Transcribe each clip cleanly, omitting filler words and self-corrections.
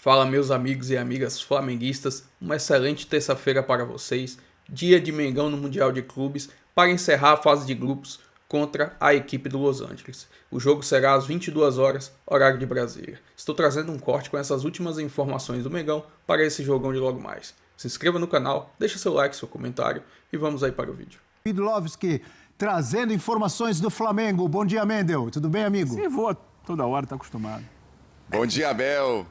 Fala, meus amigos e amigas flamenguistas, uma excelente terça-feira para vocês, dia de Mengão no Mundial de Clubes, para encerrar a fase de grupos contra a equipe do Los Angeles. O jogo será às 22 horas, horário de Brasília. Estou trazendo um corte com essas últimas informações do Mengão para esse jogão de logo mais. Se inscreva no canal, deixe seu like, seu comentário e vamos aí para o vídeo. Bidlovski trazendo informações do Flamengo. Bom dia, Mendel. Tudo bem, amigo? Sim, voa toda hora, tá acostumado. Bom dia, Abel.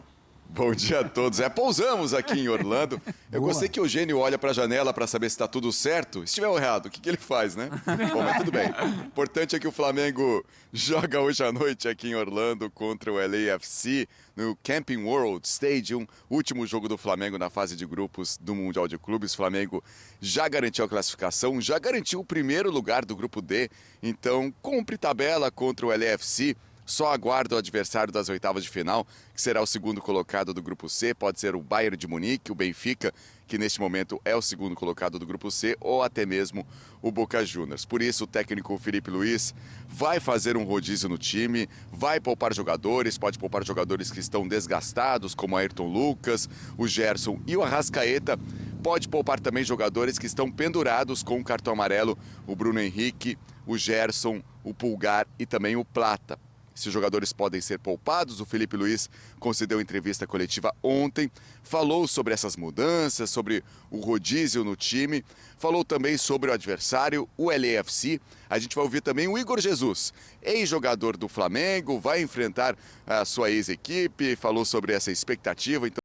Bom dia a todos. Pousamos aqui em Orlando. Eu gostei que o Eugênio olha para a janela para saber se está tudo certo. Se estiver errado, o que ele faz, né? Bom, mas tudo bem. O importante é que o Flamengo joga hoje à noite aqui em Orlando contra o LAFC no Camping World Stadium. Último jogo do Flamengo na fase de grupos do Mundial de Clubes. O Flamengo já garantiu a classificação, já garantiu o primeiro lugar do grupo D. Então, cumpre tabela contra o LAFC. Só aguarda o adversário das oitavas de final, que será o segundo colocado do Grupo C. Pode ser o Bayern de Munique, o Benfica, que neste momento é o segundo colocado do Grupo C, ou até mesmo o Boca Juniors. Por isso, o técnico Felipe Luiz vai fazer um rodízio no time, vai poupar jogadores, pode poupar jogadores que estão desgastados, como Ayrton Lucas, o Gerson e o Arrascaeta. Pode poupar também jogadores que estão pendurados com o cartão amarelo, o Bruno Henrique, o Gerson, o Pulgar e também o Plata. Esses jogadores podem ser poupados. O Felipe Luiz concedeu entrevista coletiva ontem, falou sobre essas mudanças, sobre o rodízio no time, falou também sobre o adversário, o LAFC. A gente vai ouvir também o Igor Jesus, ex-jogador do Flamengo, vai enfrentar a sua ex-equipe, falou sobre essa expectativa. Então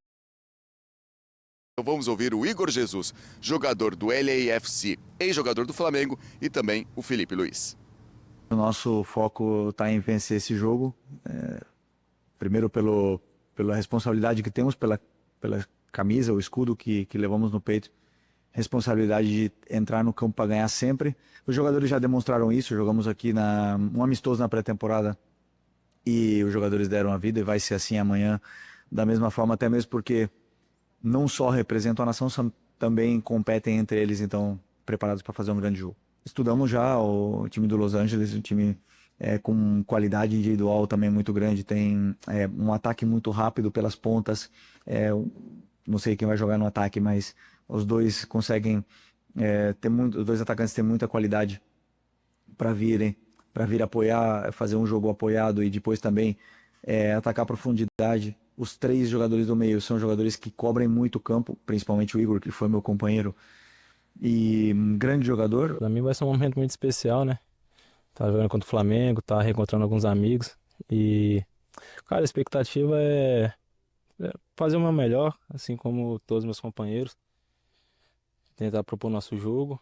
vamos ouvir o Igor Jesus, jogador do LAFC, ex-jogador do Flamengo, e também o Felipe Luiz. O nosso foco está em vencer esse jogo, primeiro pela responsabilidade que temos, pela camisa, o escudo que levamos no peito, responsabilidade de entrar no campo para ganhar sempre. Os jogadores já demonstraram isso, jogamos aqui um amistoso na pré-temporada e os jogadores deram a vida e vai ser assim amanhã da mesma forma, até mesmo porque não só representam a nação, também competem entre eles, então preparados para fazer um grande jogo. Estudamos já o time do Los Angeles, um time com qualidade individual também muito grande, tem um ataque muito rápido pelas pontas, não sei quem vai jogar no ataque, mas os dois conseguem, os dois atacantes têm muita qualidade para vir apoiar, fazer um jogo apoiado e depois também atacar a profundidade. Os três jogadores do meio são jogadores que cobrem muito o campo, principalmente o Igor, que foi meu companheiro, e um grande jogador. Para mim vai ser um momento muito especial, né? Tá jogando contra o Flamengo, tá reencontrando alguns amigos e, cara, a expectativa é fazer o meu melhor, assim como todos os meus companheiros, tentar propor nosso jogo.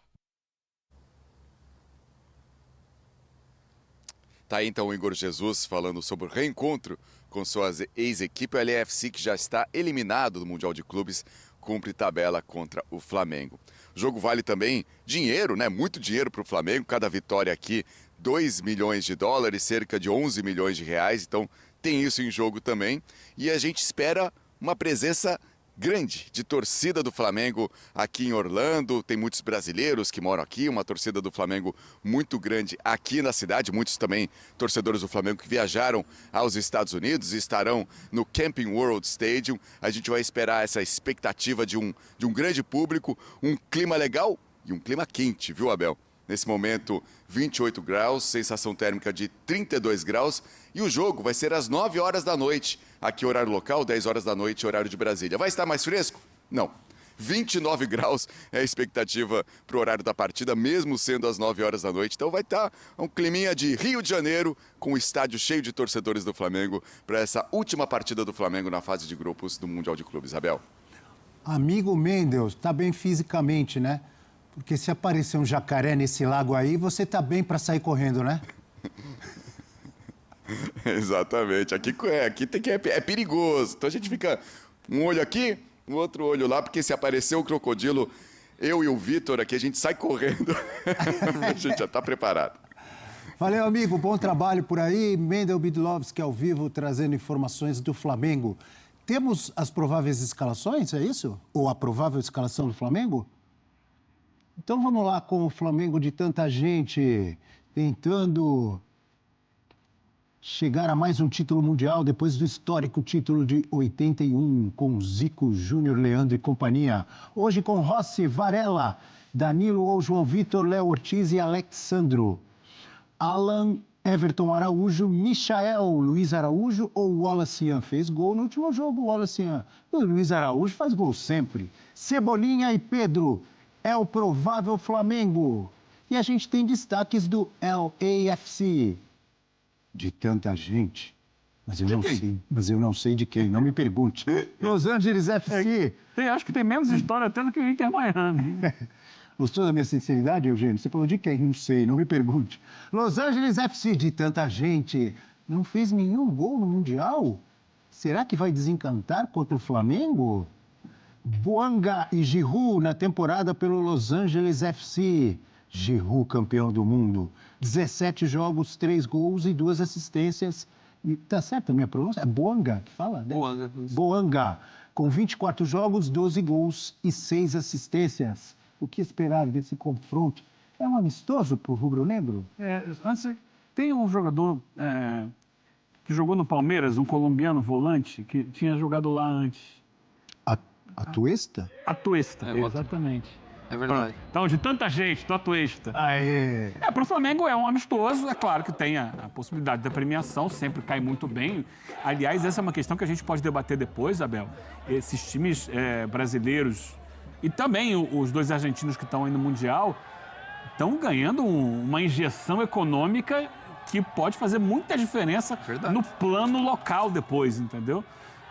Tá aí então o Igor Jesus falando sobre o reencontro com suas ex-equipe. O LAFC, que já está eliminado do Mundial de Clubes, cumpre tabela contra o Flamengo. O jogo vale também dinheiro, né? Muito dinheiro para o Flamengo. Cada vitória aqui, 2 milhões de dólares, cerca de 11 milhões de reais. Então tem isso em jogo também. E a gente espera uma presença grande de torcida do Flamengo aqui em Orlando. Tem muitos brasileiros que moram aqui, uma torcida do Flamengo muito grande aqui na cidade. Muitos também torcedores do Flamengo que viajaram aos Estados Unidos e estarão no Camping World Stadium. A gente vai esperar essa expectativa de um grande público, um clima legal e um clima quente, viu, Abel? Nesse momento, 28 graus, sensação térmica de 32 graus. E o jogo vai ser às 9 horas da noite. Aqui, horário local, 10 horas da noite, horário de Brasília. Vai estar mais fresco? Não. 29 graus é a expectativa para o horário da partida, mesmo sendo às 9 horas da noite. Então vai estar um climinha de Rio de Janeiro, com o estádio cheio de torcedores do Flamengo, para essa última partida do Flamengo na fase de grupos do Mundial de Clubes. Abel. Amigo Mendel, está bem fisicamente, né? Porque se aparecer um jacaré nesse lago aí, você tá bem para sair correndo, né? Exatamente. Aqui tem é perigoso. Então a gente fica um olho aqui, um outro olho lá, porque se aparecer o crocodilo, eu e o Vitor aqui, a gente sai correndo. A gente já está preparado. Valeu, amigo. Bom trabalho por aí. Mendel Bidlovski ao vivo, trazendo informações do Flamengo. Temos as prováveis escalações, é isso? Ou a provável escalação do Flamengo? Então vamos lá com o Flamengo de tanta gente tentando chegar a mais um título mundial depois do histórico título de 81 com Zico, Júnior, Leandro e companhia. Hoje com Rossi, Varela, Danilo ou João Vitor, Léo Ortiz e Alexandro. Alan, Everton Araújo, Michael, Luiz Araújo ou Wallace Ian fez gol no último jogo. Wallace Ian. O Luiz Araújo faz gol sempre. Cebolinha e Pedro. É o provável Flamengo. E a gente tem destaques do LAFC. De tanta gente. Mas eu não sei de quem, não me pergunte. Los Angeles FC. Acho que tem menos história até do que o Inter Miami. Gostou da minha sinceridade, Eugênio? Você falou de quem? Não sei, não me pergunte. Los Angeles FC, de tanta gente, não fez nenhum gol no Mundial? Será que vai desencantar contra o Flamengo? Boanga e Giroud na temporada pelo Los Angeles FC. Giroud, campeão do mundo. 17 jogos, 3 gols e 2 assistências. E tá certo a minha pronúncia? É Boanga que fala? Né? Boanga. Boanga. Com 24 jogos, 12 gols e 6 assistências. O que esperar desse confronto? É um amistoso pro rubro-negro? Antes, tem um jogador que jogou no Palmeiras, um colombiano volante, que tinha jogado lá antes. Atuesta? Atuesta, exatamente. É verdade. Então, de tanta gente, do Atuesta. Aê! Para o Flamengo é um amistoso, é claro que tem a possibilidade da premiação, sempre cai muito bem. Aliás, essa é uma questão que a gente pode debater depois, Abel. Esses times brasileiros e também os 2 argentinos que estão aí no Mundial estão ganhando uma injeção econômica que pode fazer muita diferença no plano local depois, entendeu?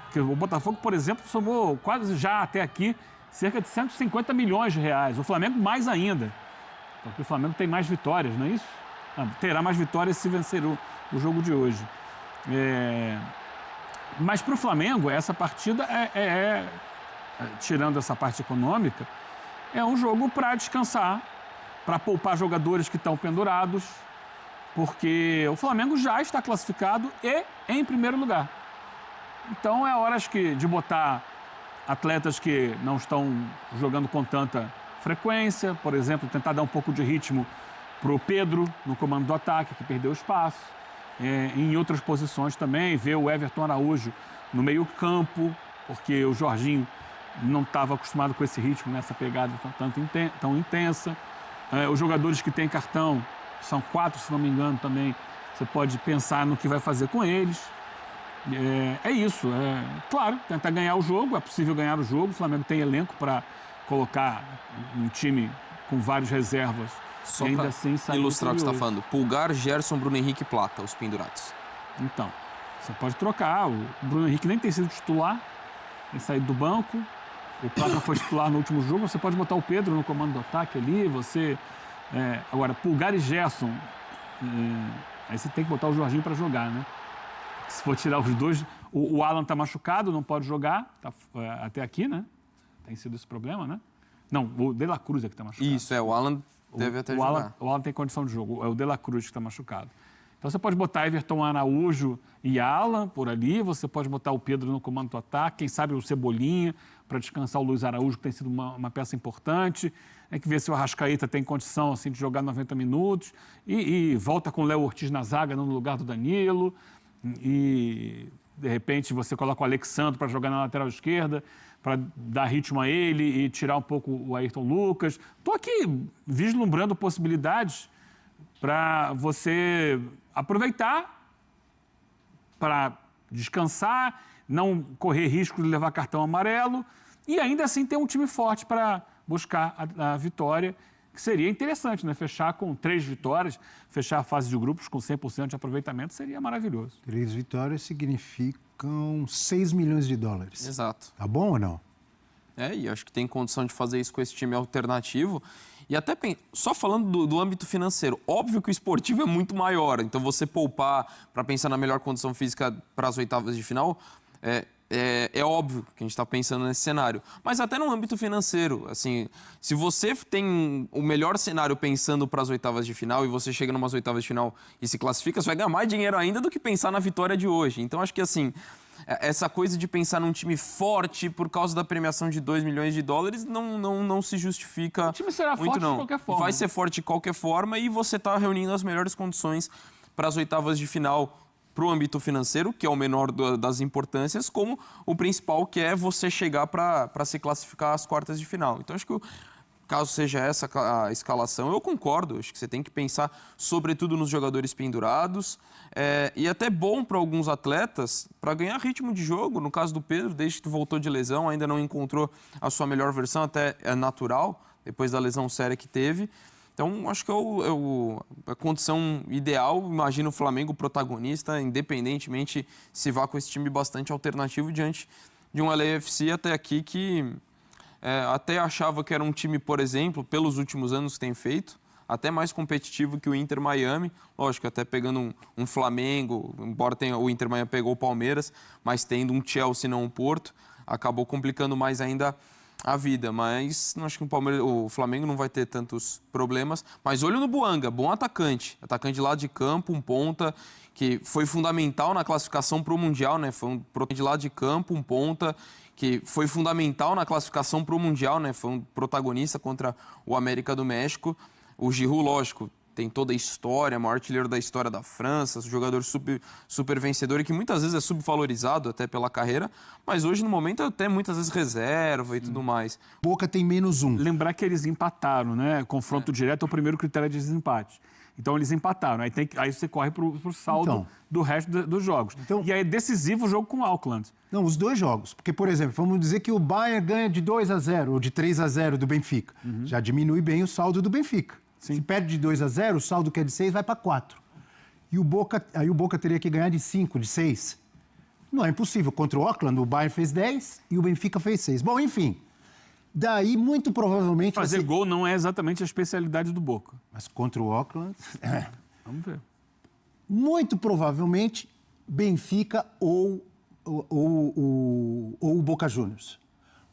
Porque o Botafogo, por exemplo, somou quase já até aqui cerca de 150 milhões de reais. O Flamengo mais ainda, porque o Flamengo tem mais vitórias, não é isso? Terá mais vitórias se vencer o jogo de hoje. Mas para o Flamengo, essa partida tirando essa parte econômica, é um jogo para descansar, para poupar jogadores que estão pendurados, porque o Flamengo já está classificado e em primeiro lugar. Então é hora de botar atletas que não estão jogando com tanta frequência, por exemplo, tentar dar um pouco de ritmo para o Pedro no comando do ataque, que perdeu espaço, em outras posições também, ver o Everton Araújo no meio campo, porque o Jorginho não estava acostumado com esse ritmo, nessa pegada tão intensa. Os jogadores que têm cartão, são 4, se não me engano, também, você pode pensar no que vai fazer com eles. É isso. Claro, tentar ganhar o jogo, é possível ganhar o jogo. O Flamengo tem elenco para colocar um time com várias reservas. Só ainda para assim sair ilustrar o que você está vitorioso. falando. Pulgar, Gerson, Bruno Henrique e Plata, os pendurados. Então, você pode trocar. O Bruno Henrique nem tem sido titular, tem saído do banco. O Plata foi titular no último jogo. Você pode botar o Pedro no comando do ataque ali. Agora, Pulgar e Gerson, aí você tem que botar o Jorginho para jogar, né? Se for tirar os dois, o Alan está machucado, não pode jogar, até aqui, né? Tem sido esse problema, né? Não, o De La Cruz é que está machucado. Isso, o Alan deve até jogar. O Alan tem condição de jogo, é o De La Cruz que está machucado. Então você pode botar Everton Araújo e Alan por ali, você pode botar o Pedro no comando do ataque, quem sabe o Cebolinha, para descansar o Luiz Araújo, que tem sido uma peça importante. Tem que ver se o Arrascaeta tem condição assim, de jogar 90 minutos. E volta com o Léo Ortiz na zaga, no lugar do Danilo. E, de repente, você coloca o Alexandre para jogar na lateral esquerda, para dar ritmo a ele e tirar um pouco o Ayrton Lucas. Estou aqui vislumbrando possibilidades para você aproveitar, para descansar, não correr risco de levar cartão amarelo e ainda assim ter um time forte para buscar a vitória, que seria interessante, né? Fechar com 3 vitórias, fechar a fase de grupos com 100% de aproveitamento seria maravilhoso. 3 vitórias significam 6 milhões de dólares. Exato. Tá bom ou não? E acho que tem condição de fazer isso com esse time alternativo. E até só falando do âmbito financeiro, óbvio que o esportivo é muito maior, então você poupar para pensar na melhor condição física para as oitavas de final, é óbvio que a gente está pensando nesse cenário. Mas até no âmbito financeiro, assim, se você tem o melhor cenário pensando para as oitavas de final e você chega numas oitavas de final e se classifica, você vai ganhar mais dinheiro ainda do que pensar na vitória de hoje. Então acho que assim, essa coisa de pensar num time forte por causa da premiação de 2 milhões de dólares não se justifica muito. O time será muito, forte não. de qualquer forma. Vai ser forte de qualquer forma e você está reunindo as melhores condições para as oitavas de final para o âmbito financeiro, que é o menor das importâncias, como o principal, que é você chegar para se classificar às quartas de final. Então, acho que caso seja essa a escalação, eu concordo. Acho que você tem que pensar, sobretudo, nos jogadores pendurados. E até bom para alguns atletas, para ganhar ritmo de jogo. No caso do Pedro, desde que voltou de lesão, ainda não encontrou a sua melhor versão, até é natural, depois da lesão séria que teve. Então, acho que a condição ideal. Imagino o Flamengo protagonista, independentemente se vá com esse time bastante alternativo diante de um LAFC até aqui que... até achava que era um time, por exemplo, pelos últimos anos que tem feito, até mais competitivo que o Inter Miami. Lógico, até pegando um Flamengo, embora o Inter Miami pegou o Palmeiras, mas tendo um Chelsea, não um Porto, acabou complicando mais ainda a vida. Mas não acho que o Flamengo não vai ter tantos problemas. Mas olho no Buanga, bom atacante de lado de campo, um ponta, que foi fundamental na classificação para o Mundial, né? Foi um de lado de campo, um ponta, que foi fundamental na classificação para o Mundial, né? Foi um protagonista contra o América do México. O Giroud, lógico, tem toda a história, maior artilheiro da história da França, jogador super vencedor e que muitas vezes é subvalorizado até pela carreira, mas hoje no momento até muitas vezes reserva e tudo mais. Boca tem -1. Lembrar que eles empataram, né? Confronto direto é o primeiro critério de desempate. Então, eles empataram. Aí você corre para o saldo do resto dos jogos. E aí é decisivo o jogo com o Auckland. Não, os dois jogos. Porque, por exemplo, vamos dizer que o Bayern ganha de 2-0 ou de 3-0 do Benfica. Já diminui bem o saldo do Benfica. Sim. Se perde de 2-0, o saldo que é de 6 vai para 4. E aí o Boca teria que ganhar de 5, de 6. Não é impossível. Contra o Auckland, o Bayern fez 10 e o Benfica fez 6. Bom, enfim. Daí, muito provavelmente... Fazer gol não é exatamente a especialidade do Boca. Mas contra o Auckland... Vamos ver. Muito provavelmente, Benfica ou o Boca Juniors.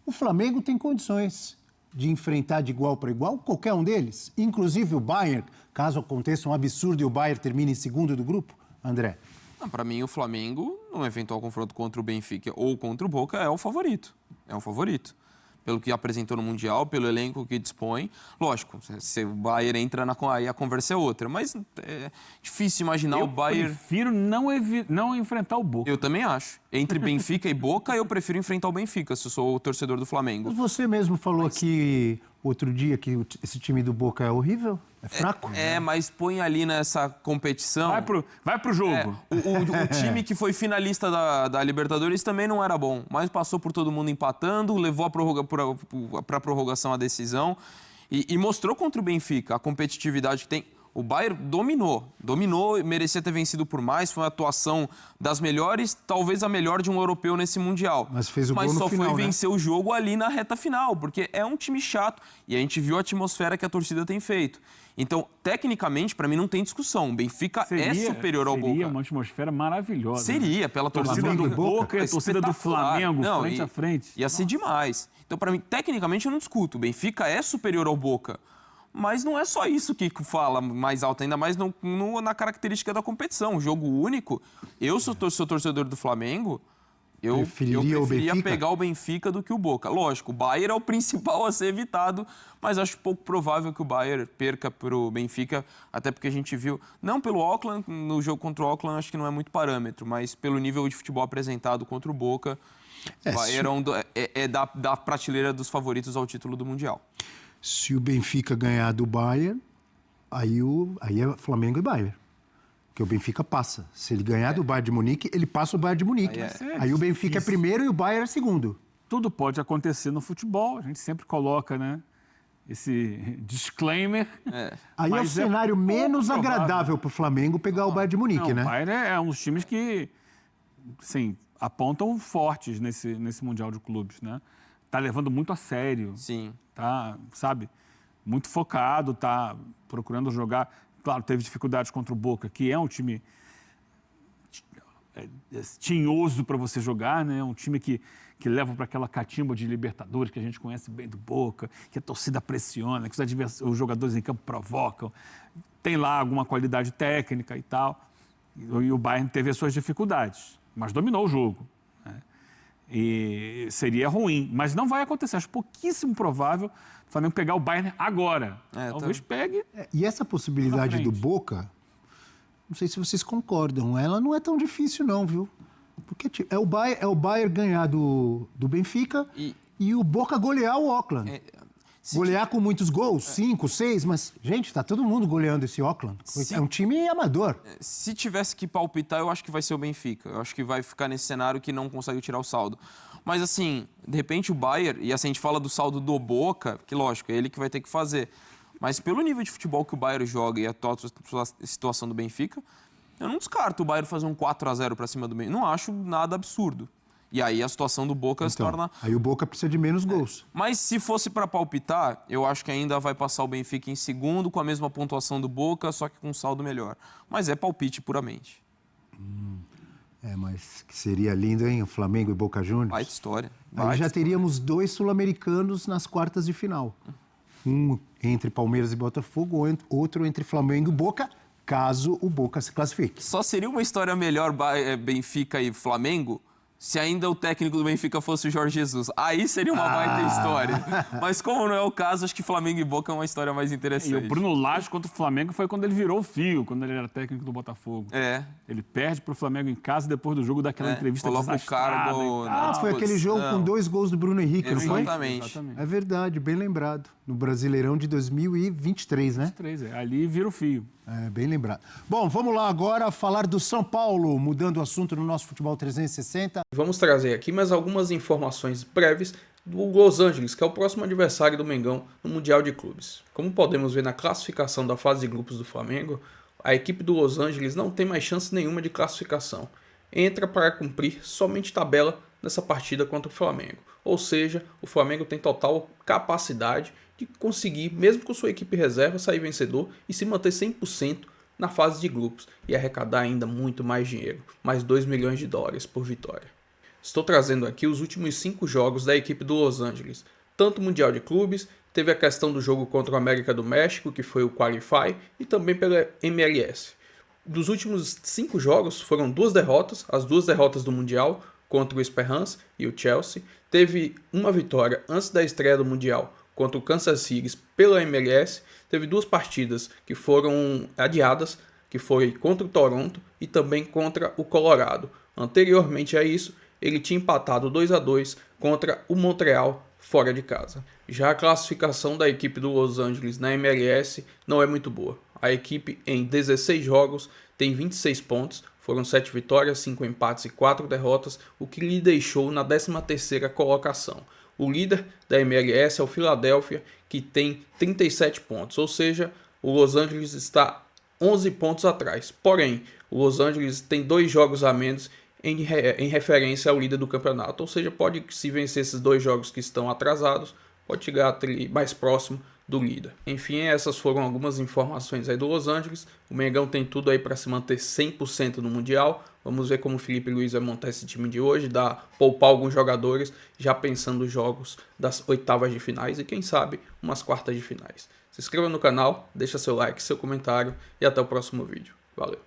O Flamengo tem condições de enfrentar de igual para igual qualquer um deles, inclusive o Bayern, caso aconteça um absurdo e o Bayern termine em segundo do grupo. André? Para mim, o Flamengo, num eventual confronto contra o Benfica ou contra o Boca, é o favorito. É o favorito. Pelo que apresentou no Mundial, pelo elenco que dispõe. Lógico, se o Bayern entra aí a conversa é outra, mas é difícil imaginar o Bayern... Eu prefiro não enfrentar o Boca. Eu também acho. Entre Benfica e Boca, eu prefiro enfrentar o Benfica, se eu sou o torcedor do Flamengo. Mas você mesmo falou aqui outro dia que esse time do Boca é horrível? É fraco? Mas põe ali nessa competição... Vai pro jogo. O time que foi finalista da Libertadores também não era bom, mas passou por todo mundo empatando, levou para a prorrogação a decisão e mostrou contra o Benfica a competitividade que tem. O Bayern dominou, merecia ter vencido por mais, foi uma atuação das melhores, talvez a melhor de um europeu nesse Mundial. Mas fez o gol no final, final, foi vencer o jogo ali na reta final, porque é um time chato e a gente viu a atmosfera que a torcida tem feito. Então, tecnicamente, para mim não tem discussão. O Benfica é superior ao Boca. Seria uma atmosfera maravilhosa. Seria, pela torcida do Boca e a torcida do Flamengo, frente a frente. Ia ser demais. Então, para mim, tecnicamente eu não discuto. O Benfica é superior ao Boca. Mas não é só isso que fala mais alto, ainda mais na característica da competição. Jogo único. Eu sou torcedor do Flamengo, eu preferia pegar o Benfica do que o Boca. Lógico, o Bayern é o principal a ser evitado, mas acho pouco provável que o Bayern perca para o Benfica, até porque a gente viu, não pelo Auckland, no jogo contra o Auckland acho que não é muito parâmetro, mas pelo nível de futebol apresentado contra o Boca, o Bayern é da prateleira dos favoritos ao título do Mundial. Se o Benfica ganhar do Bayern, aí é Flamengo e Bayern. Porque o Benfica passa. Se ele ganhar do Bayern de Munique, ele passa o Bayern de Munique. Aí o Benfica é primeiro e o Bayern é segundo. Tudo pode acontecer no futebol. A gente sempre coloca, né, esse disclaimer. Aí é o cenário menos agradável para o Flamengo pegar o Bayern de Munique, né? O Bayern é um dos times que, assim, apontam fortes nesse Mundial de Clubes, né? Tá levando muito a sério. Sim. Tá, sabe, muito focado, tá procurando jogar. Claro, teve dificuldades contra o Boca, que é um time tinhoso para você jogar, né? Um time que leva para aquela catimba de Libertadores que a gente conhece bem do Boca, que a torcida pressiona, que os jogadores em campo provocam. Tem lá alguma qualidade técnica e tal. E o Bayern teve as suas dificuldades, mas dominou o jogo. E seria ruim, mas não vai acontecer. Acho pouquíssimo provável o Flamengo pegar o Bayern agora. Talvez pegue. E essa possibilidade do Boca, não sei se vocês concordam, ela não é tão difícil não, viu? Porque é o Bayern ganhar do Benfica e o Boca golear o Auckland. Golear com muitos gols, 5, 6, mas, gente, tá todo mundo goleando esse Auckland. É um time amador. Se tivesse que palpitar, eu acho que vai ser o Benfica. Eu acho que vai ficar nesse cenário que não consegue tirar o saldo. Mas, assim, de repente o Bayern, e assim a gente fala do saldo do Boca, que lógico, é ele que vai ter que fazer. Mas pelo nível de futebol que o Bayern joga e a situação do Benfica, eu não descarto o Bayern fazer um 4-0 para cima do Benfica. Não acho nada absurdo. E aí a situação do Boca se torna... Aí o Boca precisa de menos gols. Mas se fosse para palpitar, eu acho que ainda vai passar o Benfica em segundo, com a mesma pontuação do Boca, só que com um saldo melhor. Mas é palpite puramente. Mas que seria lindo, hein? O Flamengo e Boca Juniors. Baita história. Aí já teríamos 2 sul-americanos nas quartas de final. Um entre Palmeiras e Botafogo, outro entre Flamengo e Boca, caso o Boca se classifique. Só seria uma história melhor Benfica e Flamengo se ainda o técnico do Benfica fosse o Jorge Jesus. Aí seria uma baita história. Mas como não é o caso, acho que Flamengo e Boca é uma história mais interessante. E o Bruno Lage contra o Flamengo foi quando ele virou o fio, quando ele era técnico do Botafogo. Ele perde pro Flamengo em casa e depois do jogo daquela entrevista coloca o cara foi aquele jogo com 2 gols do Bruno Henrique, não foi? Exatamente. É verdade, bem lembrado. No Brasileirão de 2023, né? 23, ali vira o fio. Bem lembrado. Bom, vamos lá agora falar do São Paulo, mudando o assunto no nosso Futebol 360. Vamos trazer aqui mais algumas informações breves do Los Angeles, que é o próximo adversário do Mengão no Mundial de Clubes. Como podemos ver na classificação da fase de grupos do Flamengo, a equipe do Los Angeles não tem mais chance nenhuma de classificação. Entra para cumprir somente tabela nessa partida contra o Flamengo. Ou seja, o Flamengo tem total capacidade de conseguir, mesmo com sua equipe reserva, sair vencedor e se manter 100% na fase de grupos e arrecadar ainda muito mais dinheiro, mais 2 milhões de dólares por vitória. Estou trazendo aqui os últimos 5 jogos da equipe do Los Angeles, tanto o Mundial de Clubes, teve a questão do jogo contra o América do México, que foi o Qualify, e também pela MLS. Dos últimos 5 jogos foram 2 derrotas, as 2 derrotas do Mundial, contra o Esperance e o Chelsea. Teve uma vitória antes da estreia do Mundial contra o Kansas City pela MLS. Teve 2 partidas que foram adiadas, que foi contra o Toronto e também contra o Colorado. Anteriormente a isso, ele tinha empatado 2-2 contra o Montreal fora de casa. Já a classificação da equipe do Los Angeles na MLS não é muito boa. A equipe em 16 jogos tem 26 pontos, foram 7 vitórias, 5 empates e 4 derrotas, o que lhe deixou na 13ª colocação. O líder da MLS é o Philadelphia, que tem 37 pontos, ou seja, o Los Angeles está 11 pontos atrás. Porém, o Los Angeles tem 2 jogos a menos em referência ao líder do campeonato, ou seja, pode se vencer esses 2 jogos que estão atrasados, pode chegar mais próximo do líder. Enfim, essas foram algumas informações aí do Los Angeles. O Mengão tem tudo aí para se manter 100% no Mundial. Vamos ver como o Felipe Luiz vai montar esse time de hoje, poupar alguns jogadores, já pensando nos jogos das oitavas de finais e quem sabe umas quartas de finais. Se inscreva no canal, deixa seu like, seu comentário e até o próximo vídeo. Valeu!